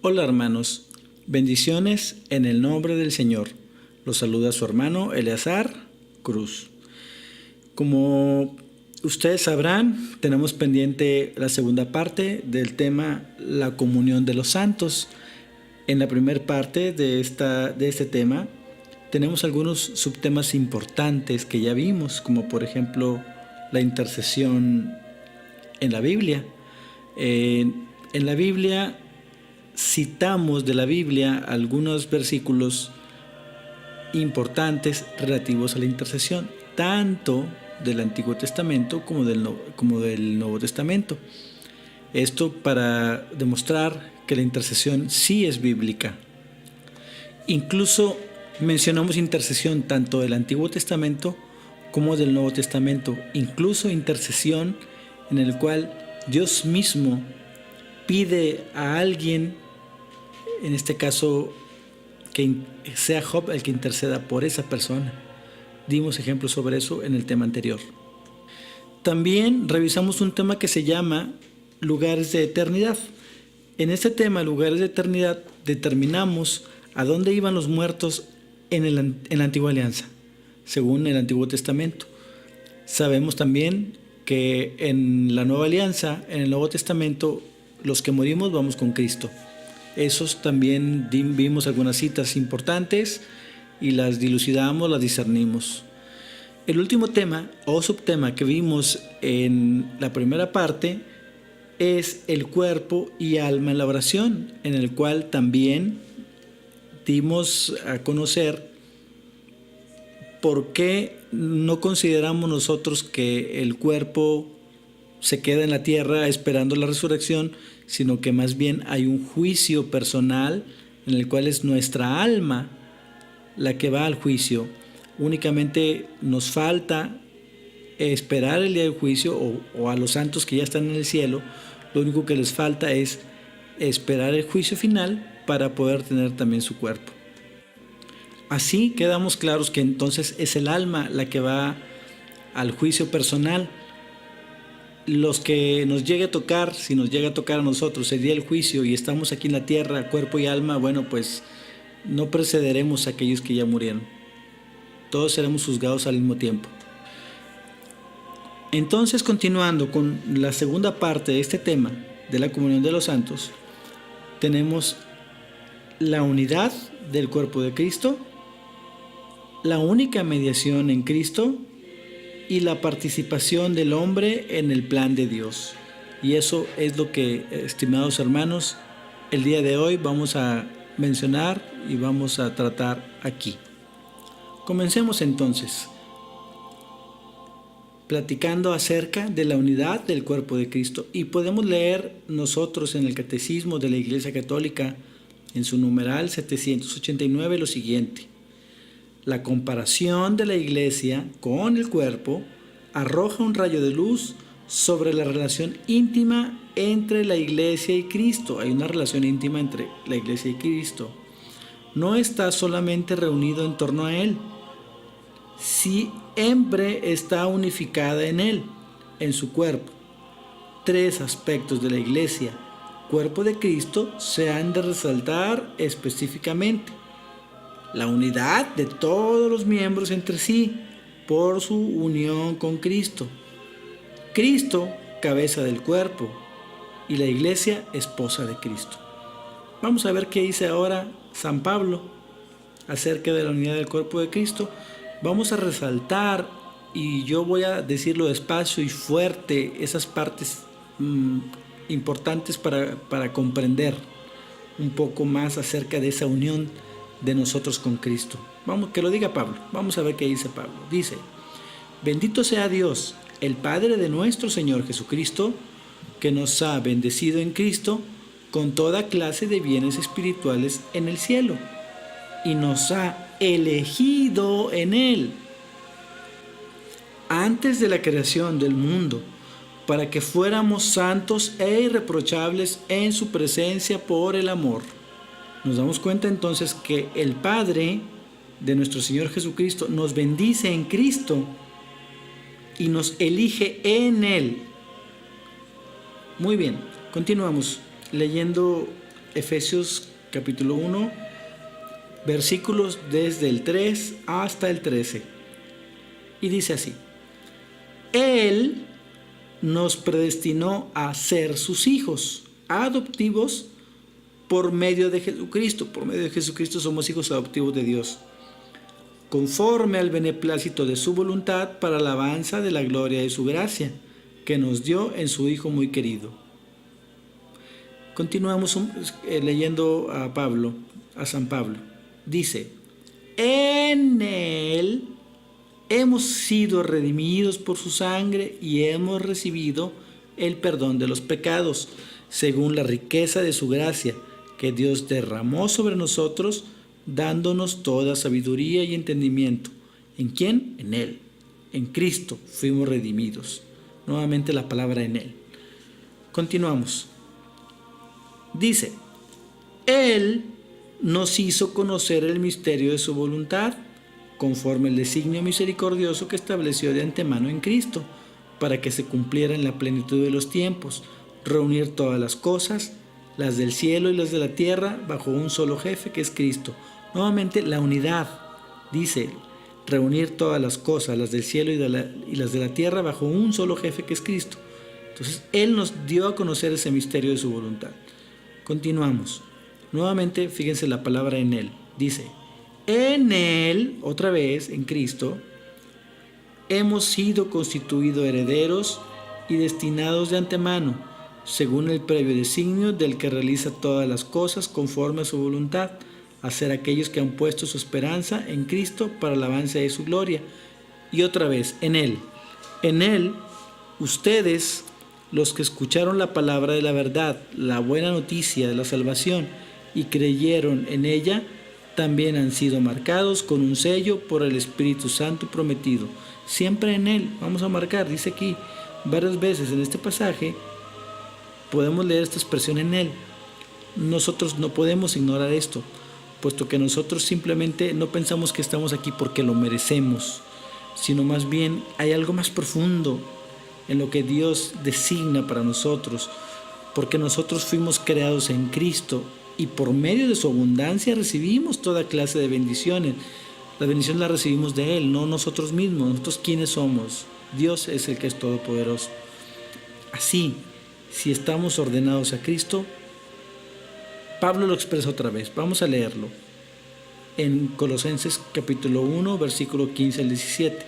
Hola hermanos, bendiciones en el nombre del Señor. Los saluda su hermano Eleazar Cruz. Como ustedes sabrán, tenemos pendiente la segunda parte del tema la comunión de los santos. En la primera parte de este tema tenemos algunos subtemas importantes que ya vimos, como por ejemplo la intercesión en la Biblia. En la Biblia citamos de la Biblia algunos versículos importantes relativos a la intercesión, tanto del Antiguo Testamento como del Nuevo Testamento. Esto para demostrar que la intercesión sí es bíblica. Incluso mencionamos intercesión tanto del Antiguo Testamento como del Nuevo Testamento, incluso intercesión en el cual Dios mismo pide a alguien, en este caso que sea Job el que interceda por esa persona. Dimos ejemplos sobre eso en el tema anterior. También revisamos un tema que se llama lugares de eternidad. En este tema, lugares de eternidad, determinamos a dónde iban los muertos en la Antigua Alianza, según el Antiguo Testamento. Sabemos también que en la Nueva Alianza, en el Nuevo Testamento, los que morimos vamos con Cristo. Esos también vimos algunas citas importantes y las dilucidamos, las discernimos. El último tema o subtema que vimos en la primera parte es el cuerpo y alma en la oración, en el cual también dimos a conocer por qué no consideramos nosotros que el cuerpo se queda en la tierra esperando la resurrección, sino que más bien hay un juicio personal en el cual es nuestra alma la que va al juicio. Únicamente nos falta esperar el día del juicio o a los santos que ya están en el cielo, lo único que les falta es esperar el juicio final para poder tener también su cuerpo. Así quedamos claros que entonces es el alma la que va al juicio personal. Los que nos llegue a tocar, si nos llega a tocar a nosotros el día del juicio y estamos aquí en la tierra, cuerpo y alma, bueno, pues no precederemos a aquellos que ya murieron. Todos seremos juzgados al mismo tiempo. Entonces, continuando con la segunda parte de este tema de la comunión de los santos, tenemos la unidad del cuerpo de Cristo, la única mediación en Cristo y la participación del hombre en el plan de Dios. Y eso es lo que, estimados hermanos, el día de hoy vamos a mencionar y vamos a tratar aquí. Comencemos entonces platicando acerca de la unidad del cuerpo de Cristo, y podemos leer nosotros en el Catecismo de la Iglesia Católica en su numeral 789 lo siguiente: la comparación de la Iglesia con el cuerpo arroja un rayo de luz sobre la relación íntima entre la Iglesia y Cristo. Hay una relación íntima entre la Iglesia y Cristo. No está solamente reunido en torno a Él, siempre está unificada en Él, en su cuerpo. Tres aspectos de la Iglesia, cuerpo de Cristo, se han de resaltar específicamente: la unidad de todos los miembros entre sí por su unión con Cristo. Cristo, cabeza del cuerpo, y la Iglesia, esposa de Cristo. Vamos a ver qué dice ahora San Pablo acerca de la unidad del cuerpo de Cristo. Vamos a resaltar, y yo voy a decirlo despacio y fuerte, esas partes importantes para comprender un poco más acerca de esa unión de nosotros con Cristo. Vamos, que lo diga Pablo. Vamos a ver qué dice Pablo. Dice: bendito sea Dios, el Padre de nuestro Señor Jesucristo, que nos ha bendecido en Cristo con toda clase de bienes espirituales en el cielo, y nos ha elegido en Él antes de la creación del mundo, para que fuéramos santos e irreprochables en su presencia por el amor. Nos damos cuenta entonces que el Padre de nuestro Señor Jesucristo nos bendice en Cristo y nos elige en Él. Muy bien, continuamos leyendo Efesios capítulo 1, versículos desde el 3 hasta el 13. Y dice así: Él nos predestinó a ser sus hijos adoptivos por medio de Jesucristo. Por medio de Jesucristo somos hijos adoptivos de Dios, conforme al beneplácito de su voluntad, para alabanza de la gloria de su gracia, que nos dio en su Hijo muy querido. Continuamos leyendo a San Pablo. Dice: en Él hemos sido redimidos por su sangre y hemos recibido el perdón de los pecados, según la riqueza de su gracia, que Dios derramó sobre nosotros, dándonos toda sabiduría y entendimiento. ¿En quién? En Él. En Cristo fuimos redimidos. Nuevamente la palabra en Él. Continuamos. Dice: Él nos hizo conocer el misterio de su voluntad, conforme el designio misericordioso que estableció de antemano en Cristo, para que se cumpliera en la plenitud de los tiempos, reunir todas las cosas, las del cielo y las de la tierra, bajo un solo jefe, que es Cristo. Nuevamente la unidad. Dice: reunir todas las cosas, las del cielo y las de la tierra, bajo un solo jefe, que es Cristo. Entonces Él nos dio a conocer ese misterio de su voluntad. Continuamos. Nuevamente, fíjense la palabra en Él. Dice: en Él, otra vez, en Cristo, hemos sido constituidos herederos y destinados de antemano, según el previo designio del que realiza todas las cosas conforme a su voluntad, a ser aquellos que han puesto su esperanza en Cristo para el avance de su gloria. Y otra vez, en Él. En Él, ustedes, los que escucharon la palabra de la verdad, la buena noticia de la salvación, y creyeron en ella, también han sido marcados con un sello por el Espíritu Santo prometido. Siempre en Él vamos a marcar. Dice aquí varias veces en este pasaje, podemos leer esta expresión en Él. Nosotros no podemos ignorar esto, puesto que nosotros simplemente no pensamos que estamos aquí porque lo merecemos, sino más bien hay algo más profundo en lo que Dios designa para nosotros, porque nosotros fuimos creados en Cristo y por medio de su abundancia recibimos toda clase de bendiciones. La bendición la recibimos de Él, no nosotros mismos. Nosotros, ¿quiénes somos? Dios es el que es todopoderoso. Así, si estamos ordenados a Cristo, Pablo lo expresa otra vez. Vamos a leerlo en Colosenses capítulo 1, versículo 15 al 17.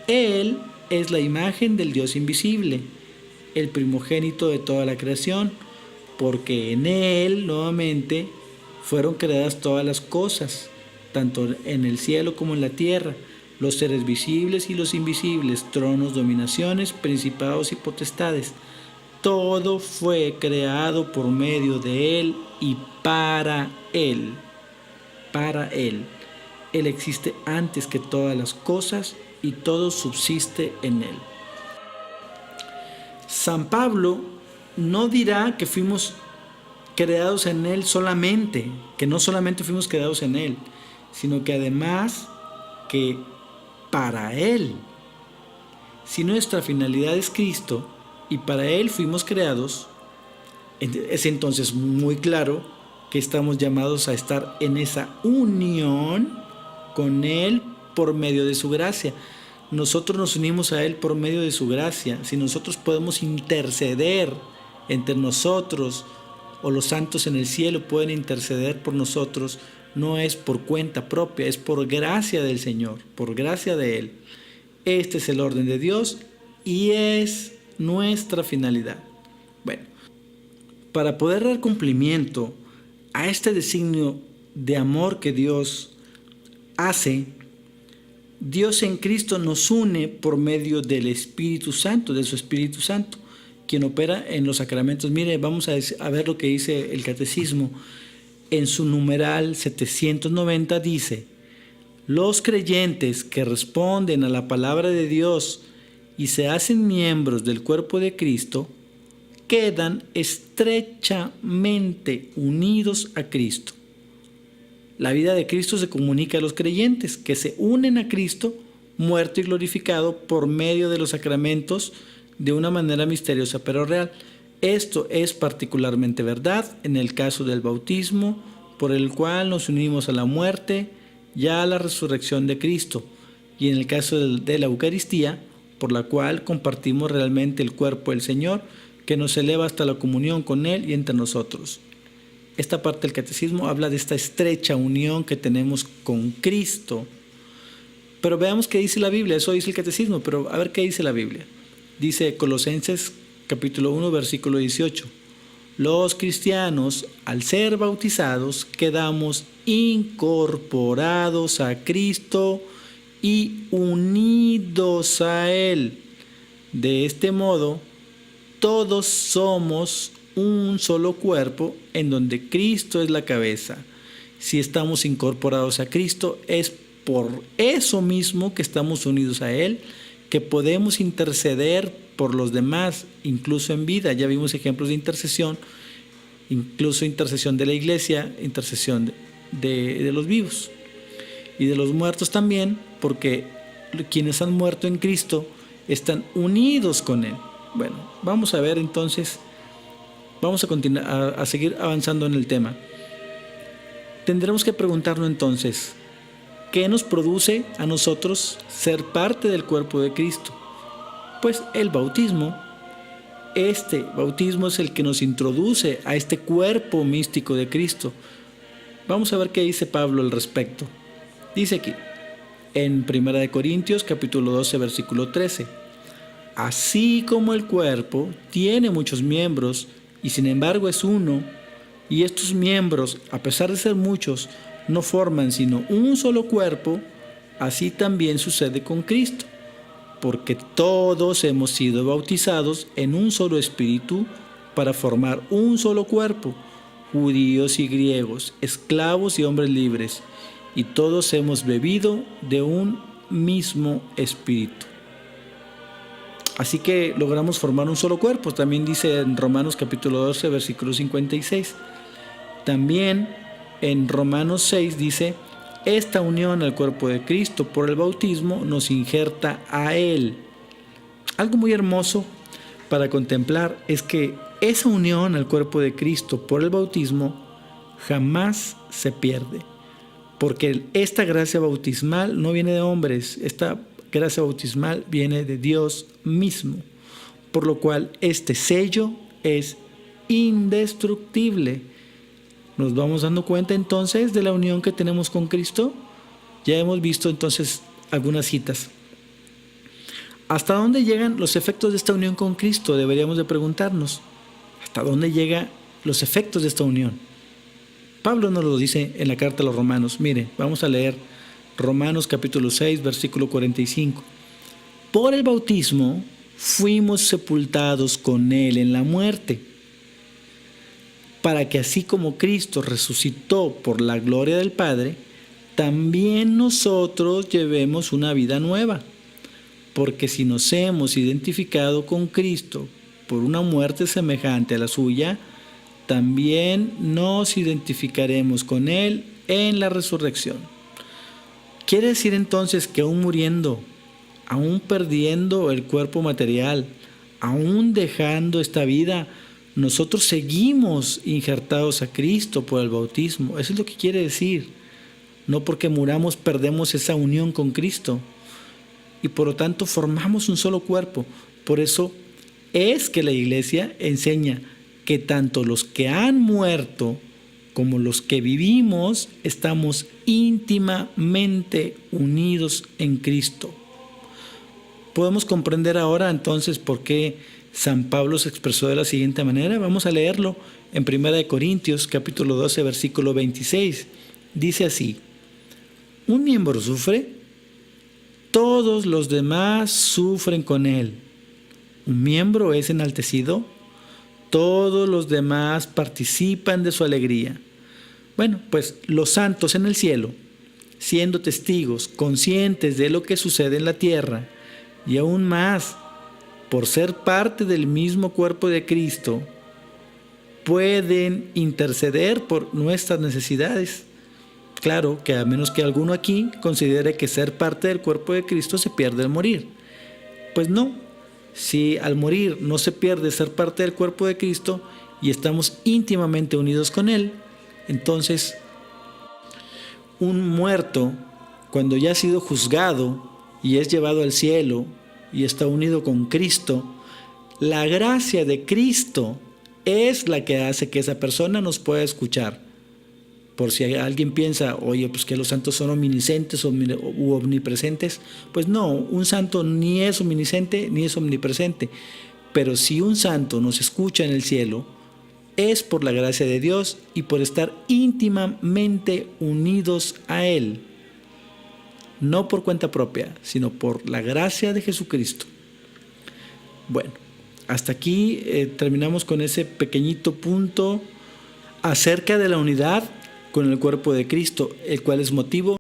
Él es la imagen del Dios invisible, el primogénito de toda la creación, porque en Él, nuevamente, fueron creadas todas las cosas, tanto en el cielo como en la tierra, los seres visibles y los invisibles, tronos, dominaciones, principados y potestades. Todo fue creado por medio de Él y para Él. Para Él. Él existe antes que todas las cosas y todo subsiste en Él. San Pablo no dirá que fuimos creados en Él solamente, que no solamente fuimos creados en Él, sino que además que para Él. Si nuestra finalidad es Cristo y para Él fuimos creados, es entonces muy claro que estamos llamados a estar en esa unión con Él por medio de su gracia. Nosotros nos unimos a Él por medio de su gracia. Si nosotros podemos interceder entre nosotros, o los santos en el cielo pueden interceder por nosotros, no es por cuenta propia, es por gracia del Señor, por gracia de Él. Este es el orden de Dios y es nuestra finalidad. Bueno, para poder dar cumplimiento a este designio de amor que Dios hace, Dios en Cristo nos une por medio del Espíritu Santo, de su Espíritu Santo, quien opera en los sacramentos. Mire, vamos a ver lo que dice el Catecismo. En su numeral 790 dice: los creyentes que responden a la palabra de Dios y se hacen miembros del cuerpo de Cristo, quedan estrechamente unidos a Cristo. La vida de Cristo se comunica a los creyentes que se unen a Cristo, muerto y glorificado por medio de los sacramentos, de una manera misteriosa pero real. Esto es particularmente verdad en el caso del bautismo, por el cual nos unimos a la muerte y a la resurrección de Cristo, y en el caso de la Eucaristía, por la cual compartimos realmente el cuerpo del Señor, que nos eleva hasta la comunión con Él y entre nosotros. Esta parte del catecismo habla de esta estrecha unión que tenemos con Cristo. Pero veamos qué dice la Biblia. Eso dice el catecismo, pero a ver qué dice la Biblia. Dice Colosenses capítulo 1, versículo 18. Los cristianos, al ser bautizados, quedamos incorporados a Cristo y unidos a Él. De este modo, todos somos un solo cuerpo en donde Cristo es la cabeza. Si estamos incorporados a Cristo, es por eso mismo que estamos unidos a Él, que podemos interceder por los demás, incluso en vida. Ya vimos ejemplos de intercesión, incluso intercesión de la iglesia, intercesión de los vivos y de los muertos también, porque quienes han muerto en Cristo están unidos con Él. Bueno, vamos a ver entonces, vamos a continuar a seguir avanzando en el tema. Tendremos que preguntarnos entonces, ¿qué nos produce a nosotros ser parte del cuerpo de Cristo? Pues el bautismo. Este bautismo es el que nos introduce a este cuerpo místico de Cristo. Vamos a ver qué dice Pablo al respecto. Dice aquí, en 1 Corintios capítulo 12, versículo 13. Así como el cuerpo tiene muchos miembros y sin embargo es uno, y estos miembros, a pesar de ser muchos, no forman sino un solo cuerpo, así también sucede con Cristo, porque todos hemos sido bautizados en un solo espíritu para formar un solo cuerpo, judíos y griegos, esclavos y hombres libres, y todos hemos bebido de un mismo espíritu. Así que logramos formar un solo cuerpo. También dice en Romanos capítulo 12, versículo 56. También en Romanos 6 dice, esta unión al cuerpo de Cristo por el bautismo nos injerta a Él. Algo muy hermoso para contemplar es que esa unión al cuerpo de Cristo por el bautismo jamás se pierde, porque esta gracia bautismal no viene de hombres, esta gracia bautismal viene de Dios mismo, por lo cual este sello es indestructible. Nos vamos dando cuenta entonces de la unión que tenemos con Cristo. Ya hemos visto entonces algunas citas. ¿Hasta dónde llegan los efectos de esta unión con Cristo? Deberíamos de preguntarnos. ¿Hasta dónde llegan los efectos de esta unión? Pablo nos lo dice en la carta a los Romanos. Mire, vamos a leer Romanos capítulo 6, versículo 45. Por el bautismo fuimos sepultados con Él en la muerte, para que así como Cristo resucitó por la gloria del Padre, también nosotros llevemos una vida nueva. Porque si nos hemos identificado con Cristo por una muerte semejante a la suya, también nos identificaremos con Él en la resurrección. Quiere decir entonces que aún muriendo, aún perdiendo el cuerpo material, aún dejando esta vida, nosotros seguimos injertados a Cristo por el bautismo. Eso es lo que quiere decir. No porque muramos perdemos esa unión con Cristo. Y por lo tanto formamos un solo cuerpo. Por eso es que la Iglesia enseña que tanto los que han muerto como los que vivimos estamos íntimamente unidos en Cristo. Podemos comprender ahora entonces por qué San Pablo se expresó de la siguiente manera. Vamos a leerlo en 1 Corintios capítulo 12, versículo 26. Dice así: un miembro sufre, todos los demás sufren con él. Un miembro es enaltecido, todos los demás participan de su alegría. Bueno, pues los santos en el cielo, siendo testigos, conscientes de lo que sucede en la tierra, y aún más, por ser parte del mismo cuerpo de Cristo, pueden interceder por nuestras necesidades. Claro que a menos que alguno aquí considere que ser parte del cuerpo de Cristo se pierde al morir. Pues no, Si al morir no se pierde ser parte del cuerpo de Cristo y estamos íntimamente unidos con Él, entonces un muerto, cuando ya ha sido juzgado y es llevado al cielo y está unido con Cristo, la gracia de Cristo es la que hace que esa persona nos pueda escuchar. Por si alguien piensa, oye, pues que los santos son omniscientes u omnipresentes, pues no, un santo ni es omnisciente ni es omnipresente. Pero si un santo nos escucha en el cielo, es por la gracia de Dios y por estar íntimamente unidos a Él. No por cuenta propia, sino por la gracia de Jesucristo. Bueno, hasta aquí terminamos con ese pequeñito punto acerca de la unidad con el cuerpo de Cristo, el cual es motivo